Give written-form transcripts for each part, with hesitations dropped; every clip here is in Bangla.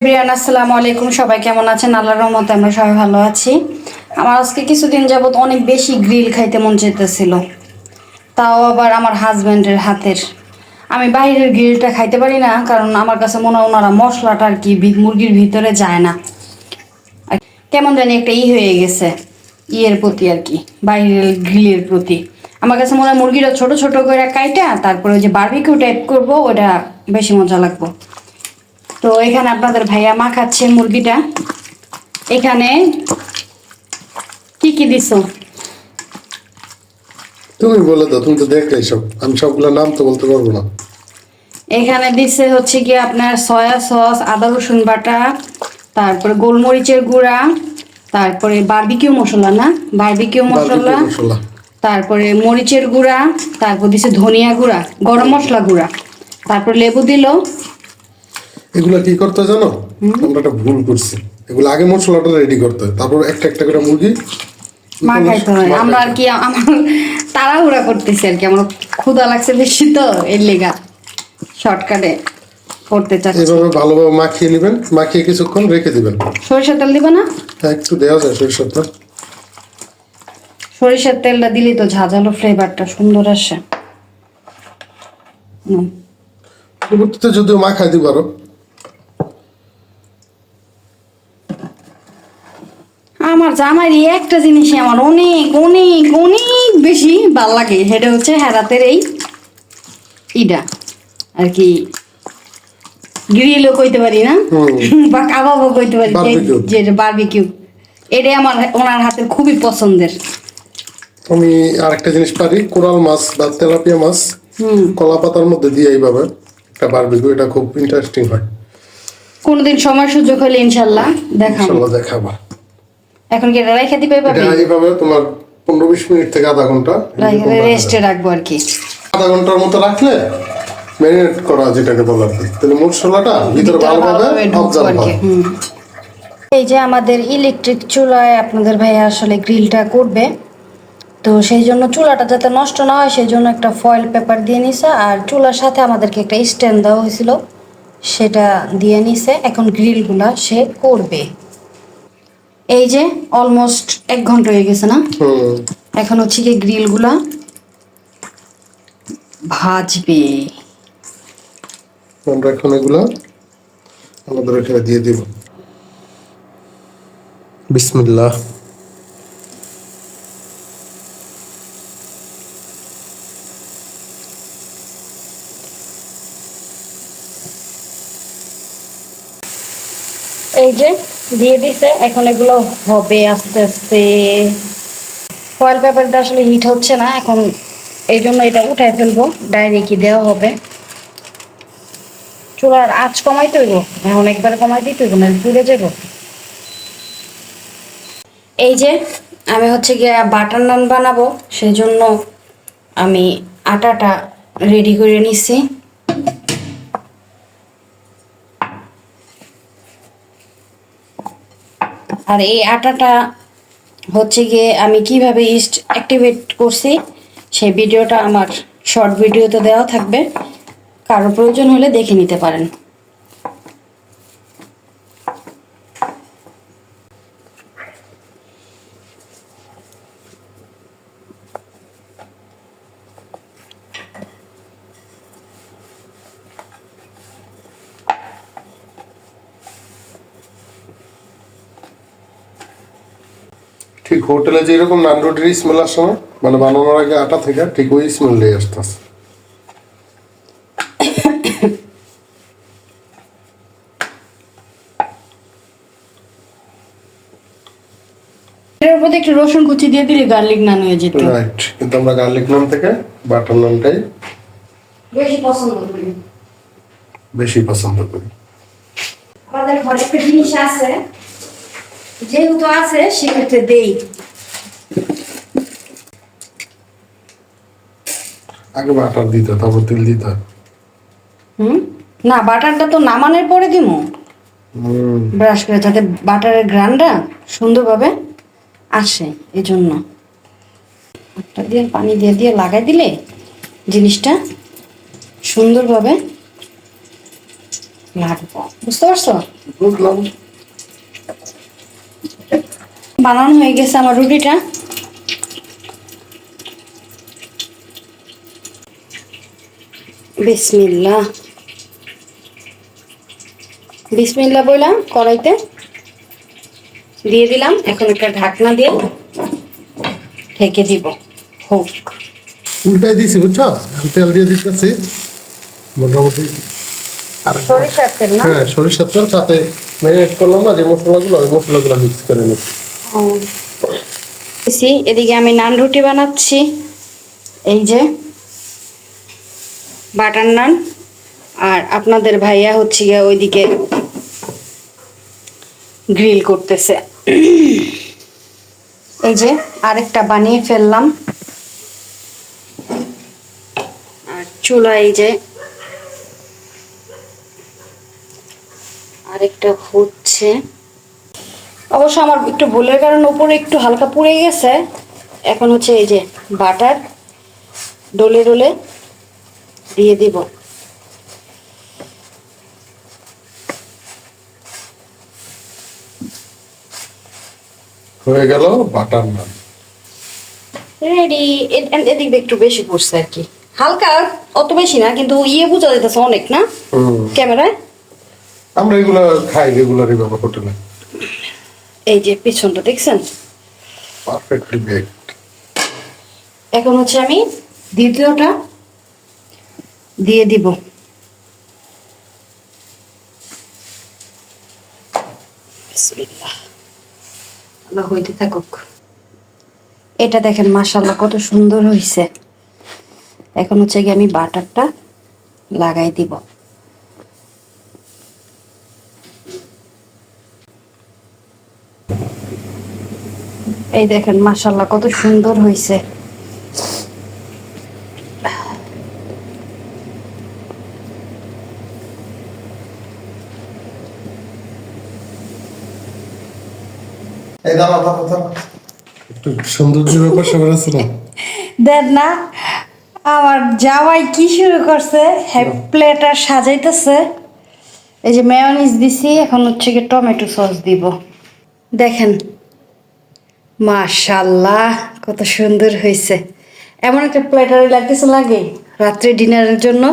আসসালামু আলাইকুম, সবাই কেমন আছেন? আল্লাহর রহমতে আমরা সবাই ভালো আছি। আমার আজকে কিছুদিন যাবত অনেক বেশি গ্রিল খাইতে মন চাইতেছিল, তাও আবার আমার হাজবেন্ডের হাতের। আমি বাইরের গ্রিলটা খাইতে পারি না, কারণ আমার কাছে মনে হয় ওনারা মশলাটা আর কি মুরগির ভিতরে যায় না, কেমন জানি একটা হয়ে গেছে ইয়ের প্রতি আর কি, বাইরের গ্রিলের প্রতি। আমার কাছে মনে হয় মুরগিটা ছোট ছোট করে কাইটা তারপরে ওই যে বারবিকিউ টাইপ করবো, ওটা বেশি মজা লাগবে। তো এখানে আপনাদের ভাইয়া মাখাচ্ছে মুরগিটা। এখানে কি কি দিছো? তুমি বলে দাও, তুমি তো দেখলে সব, আমি সবগুলো নাম তো বলতে পারবো না। এখানে দিচ্ছে হচ্ছে কি আপনার সয়া সস, আদা রসুন বাটা, তারপরে গোলমরিচের গুঁড়া, তারপরে বারবিকিউ মশলা, না বারবিকিউ মশলা, তারপরে মরিচের গুঁড়া, তারপর দিছে ধনিয়া গুঁড়া, গরম মশলা গুঁড়া, তারপর লেবু দিল। এগুলা কি করতে জানো? আমরা একটা ভুল করছি। এগুলো আগে মশলাটা রেডি করতে হয়, তারপর একটা একটা করে মুরগি মাখাইতে হয়। আমরা আর কি আমার তাড়াহুড়া করতেছি আর কি, আমার ক্ষুধা লাগছে বেশি, তো এর লেগা শর্টকাটে করতে চাচ্ছি। এভাবে ভালোভাবে মাখিয়ে নেবেন, মাখিয়ে কিছুক্ষণ রেখে দিবেন। সরিষার তেল দিবে না? হ্যাঁ, একটু দেওয়া যায় সরিষার তেল। সরিষার তেলটা দিলেই তো ঝাঁঝালো ফ্লেভারটা সুন্দর আসে। পরবর্তীতে যদিও মাখাই দিতে পারো। আমার জামাইরই একটা জিনিসই আমার অনেক অনেক অনেক বেশি ভাল লাগে, সেটা হচ্ছে হেরাতের এই ইটা আর কি, গ্রিলও কইতে পারি না বা কাবাবও কইতে পারি, যেটা বারবিকিউ, এটাই আমার ওনার হাতের খুবই পছন্দের। আমি আরেকটা জিনিস পারি, কোরাল মাছ বা তেলাপিয়া মাছ কলা পাতার মধ্যে দিয়ে এইভাবে একটা বারবিকিউ, এটা খুব ইন্টারেস্টিং হয়। কোনদিন সময় সুযোগ হলে ইনশাল্লাহ দেখাবো। দেখাবা। এখন কি এটা রেখে দিবে? এটা এইভাবে তোমার 15-20 মিনিট থেকে আধা ঘন্টা রেস্টে রাখবো আর কি। আধা ঘন্টার মতো রাখলে ম্যারিনেট করা, যেটাকে বলা হয়, তাহলে মশলাটা ভিতরে ভালোভাবে অবজার্ভ হয়। এই যে আমাদের ইলেকট্রিক চুলায় আপনাদের ভাইয়া আসলে গ্রিলটা করবে, তো সেই জন্য চুলাটা যাতে নষ্ট না হয় সেই জন্য একটা ফয়েল পেপার দিয়ে নিছে, আর চুলার সাথে আমাদেরকে একটা স্ট্যান্ড দেওয়া হয়েছিল, সেটা দিয়ে নিছে। এখন গ্রিলগুলা সে করবে। এই যে অলমোস্ট 1 ঘন্টা হয়ে গেছে না? এখন হচ্ছে কি গ্রিলগুলা ভাজবে। আমরা এখন এগুলা আমাদের এখানে দিয়ে দিব। বিসমিল্লাহ। এই যে দিয়ে দিছে, এখন এগুলো হবে আস্তে আস্তে। ফয়েল পেপারটা আসলে হিট হচ্ছে না এখন, এই জন্য এটা উঠাই ফেলবো, ডাইরেক্টই দেওয়া হবে। চুলার আঁচ কমাইতে হইব, এখন একবার কমাই দিতে হইব না পুড়ে যাব। এই যে আমি হচ্ছে গিয়ে বাটার নান বানাবো, সেই জন্য আমি আটাটা রেডি করে নিছি। আর এই আটাটা হচ্ছে গিয়ে আমি কিভাবে ইস্ট অ্যাক্টিভেট করছি সেই ভিডিওটা আমার শর্ট ভিডিওতে দেওয়া থাকবে, কারো প্রয়োজন হলে দেখে নিতে পারেন। ঠিক হোটেলে যেরকম নান রুটির স্মেল আসে না, মানে বানানোর আগে আটা থেকে ঠিক ওই স্মেল নিয়ে আসতেছে। এর উপর একটু রসুন কুচি দিয়ে দিলে গার্লিক নান হয়ে যেত। রাইট, কিন্তু আমরা গার্লিক নান থেকে বাটার নানটাই বেশি পছন্দ করি। আমাদের ঘরে একটা জিনিস আছে, যেহেতু আছে সেক্ষেত্রে দেই। আগে বাটার দিতে, তারপর তেল দিতে। না, বাটারটা তো নামানোর পরে দিমু ব্রাশ করে, যাতে বাটারের গ্রানটা সুন্দরভাবে আসে, এই জন্য দিয়ে পানি দিয়ে দিয়ে লাগাই দিলে জিনিসটা সুন্দরভাবে লাগবে, বুঝতে পারছো? বুঝলাম। বানানো হয়ে গেছে আমার রুটিটা। বিসমিল্লাহ বিসমিল্লাহ বললাম, কড়াইতে দিয়ে দিলাম। এখন একটা ঢাকনা দিয়ে ঢেকে দিব, হোক। উল্টাই দিছি বুঝছো, তেল দিয়ে দিতেছি মোটামুটি। আর সরিষার তেল না? হ্যাঁ, সরিষার তেল, সাথে ম্যারিনেট করলাম না যে মশলাগুলো, ওই মশলাগুলো মিক্স করে নিচ্ছি। এদিকে আমি নান রুটি বানাচ্ছি, এই যে বাটার নান। আর আপনাদের ভাইয়া হচ্ছে গিয়ে ওইদিকে গ্রিল করতেছে। এই যে আরেকটা বানিয়ে ফেললাম। আর চুলা এই যে আরেকটা হচ্ছে। অবশ্য আমার একটু ভুলের কারণে উপরে একটু হালকা পুড়ে গেছে। এখন হচ্ছে এই যে বাটার ডলে ডলে দিয়ে দিব। হয়ে গেল বাটার নান। রেডি। এদিক দিয়ে একটু বেশি পড়ছে আর কি, হালকা, অত বেশি না, কিন্তু বোঝা যাইতেছে অনেক না ক্যামেরায়। আমরা এগুলো খাই রেগুলারই, ব্যবহার হোটেলে। এই যে পিছনটা দেখছেন, পারফেক্টলি বেকড। এখন হচ্ছে আমি দ্বিতীয়টা দিয়ে দিব। বিসমিল্লাহ, আল্লাহ হইতে থাকুক। এটা দেখেন মাশাআল্লাহ কত সুন্দর হয়েছে। এখন হচ্ছে গিয়ে আমি বাটারটা লাগাই দিব। এই দেখেন মাশাআল্লাহ কত সুন্দর হয়েছে। এই দাঁড়া দাঁড়া দাঁড়া, একটু সৌন্দর্যের ব্যাপার সবার আছে না। দেখ না, আমার জামাই কি শুরু করছে, প্লেটার সাজাইতেছে। এই যে মেয়োনিজ দিছি, এখন হচ্ছে কি টমেটো সস দিব। দেখেন মাশাআল্লাহ কত সুন্দর হয়েছে। এমন একটা প্লেটারে লাগতেছে, লাগে রাত্রে ডিনারের জন্য,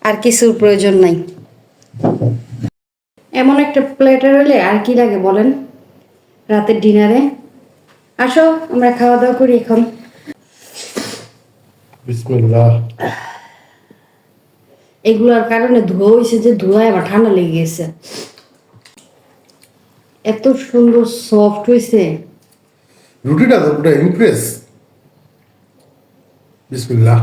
আর কিছুর প্রয়োজন নাই। এমন একটা প্লেটার হলে আর কি লাগে বলেন রাতের ডিনারে। আসো আমরা খাওয়া দাওয়া করি এখন। বিসমিল্লাহ। এগুলোর কারণে ধোয়া হয়েছে, যে ধোঁয়ায় আমার ঠান্ডা লেগে গেছে। এত সুন্দর সফট হয়েছে। রুটিটা তো পুরো ইমপ্রেস। বিসমিল্লাহ।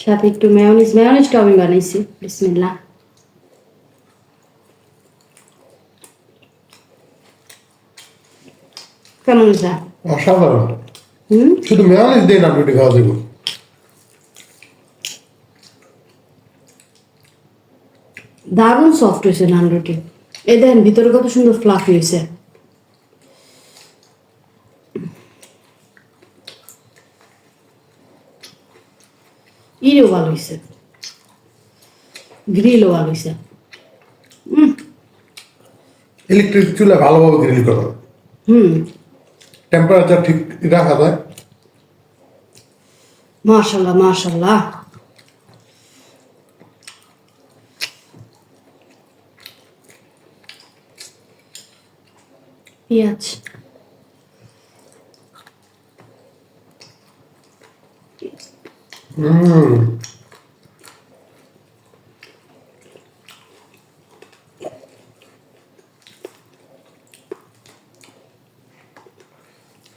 সাথে একটু মেয়োনিজটা আমি বানাইছি। বিসমিল্লাহ। কেমন যা? অসাধারণ। হুম, শুধু মেয়োনিজ দিয়ে না রুটি খাওয়া যাবে। দারুণ সফট হয়েছে নান রুটি। এ দেখেন ভিতরে কত সুন্দর ফ্লাফি হয়েছে। ইও ভালো হয়েছে, গ্রিলও ভালো হয়েছে। ইলেকট্রিক চুলা ভালোভাবে গ্রিল করা, হুম, টেম্পারেচার ঠিক রাখা যায়। মাশাল্লাহ মাশাল্লাহ। পেঁয়াজ,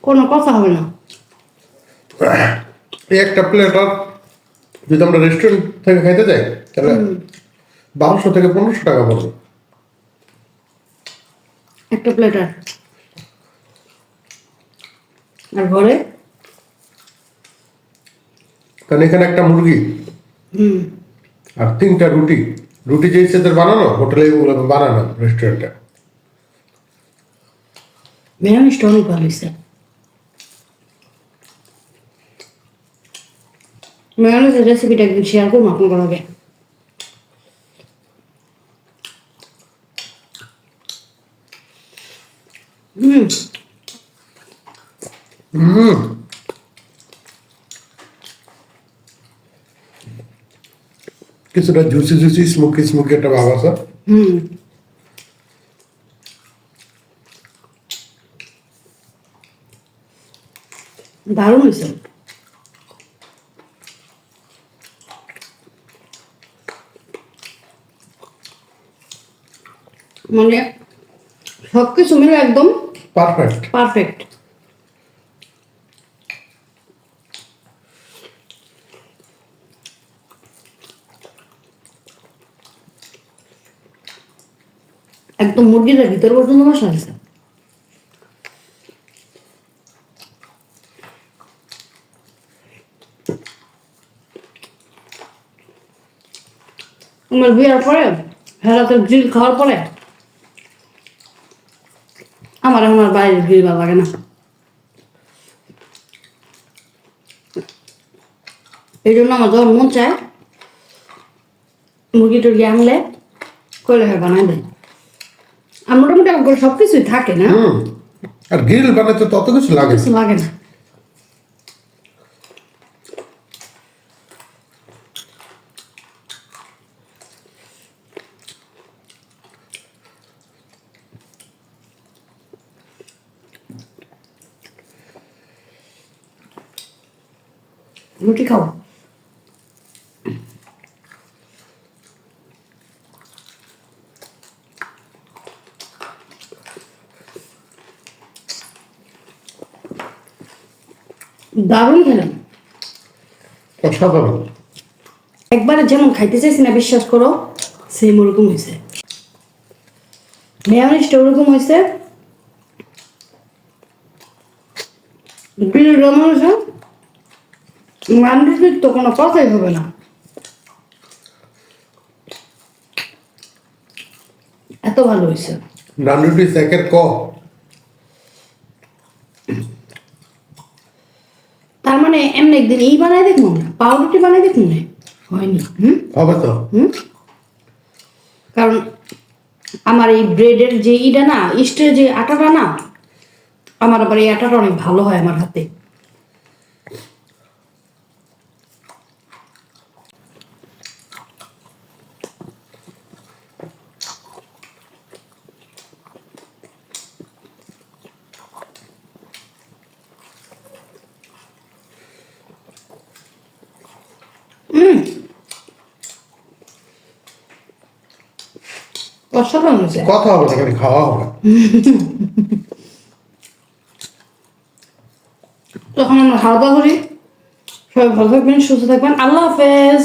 কোনো কথা হবে না। এই একটা প্লেটার যদি আমরা রেস্টুরেন্ট থেকে খাইতে যাই তাহলে 1200 থেকে 1500 টাকা পড়বে একটা প্লেটার। আর ঘরে কারণ এখানে একটা মুরগি আর 3টা রুটি। রুটি যে ইচ্ছেদের বানানো, হোটেলে এগুলো বানানো রেস্টুরেন্টে। মেয়োনিজটা অনেক ভালো হয়েছে। মেয়োনিজের রেসিপিটা একদিন শেয়ার করবো আপনাদের লগে। হুম কিছুটা জুসি জুসি স্মোকি স্মোকি একটা ভাব আছে। হুম দারুণ হয়েছে। মানে সবকিছু মিলে একদম পারফেক্ট। পারফেক্ট। একদম মুরগিটার ভিতর পর্যন্ত মশলা আছে। আমার বিয়ার পরে হেরাতের গ্রিল খাওয়ার পরে আমার এখন আর বাইরের গ্রিল ভালো লাগে না। এই জন্য আমার যখন মন চায় মুরগি টুরগি আনলে কইলে হয় বানাই দেয়। আর মোটামুটি আমার ঘরে সব কিছুই থাকে না, আর গ্রিল বানাতে তত কিছু লাগে না। কিছু লাগে না। রুটি খাও। দারুণ খেলাম। অসাধারণ। একবারে যেমন খাইতে চাইছি না বিশ্বাস করো, সেম ওরকম হয়েছে। মেয়োনিজটা ওরকম হয়েছে, গ্রিল যেমন হয়েছে, রান্নার তো কোনো কথাই হবে না, এত ভালো হয়েছে। নানুটি সেকের ক তার মানে এমনি একদিন এই বানাই দেখুন, পাউরুটি বানাই দেখুন, হয়নি। হবে তো। কারণ আমার এই ব্রেডের যে ইটা না, ইস্টের যে আটাটা না, আমার আবার এই আটাটা অনেক ভালো হয় আমার হাতে। অসাধারণ হয়েছে। কথা হবে না, খালি খাওয়া হবে। তখন আমরা খাওয়া দাওয়া করি। সবাই ভালো থাকবেন, সুস্থ থাকবেন। আল্লাহ হাফেজ।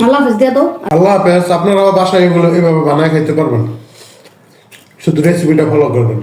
আল্লাহ হাফেজ দিয়ে দাও। আল্লাহ হাফেজ। আপনারাও বাসায় এগুলো এভাবে বানায় খেতে পারবেন, শুধু রেসিপিটা ফলো করবেন।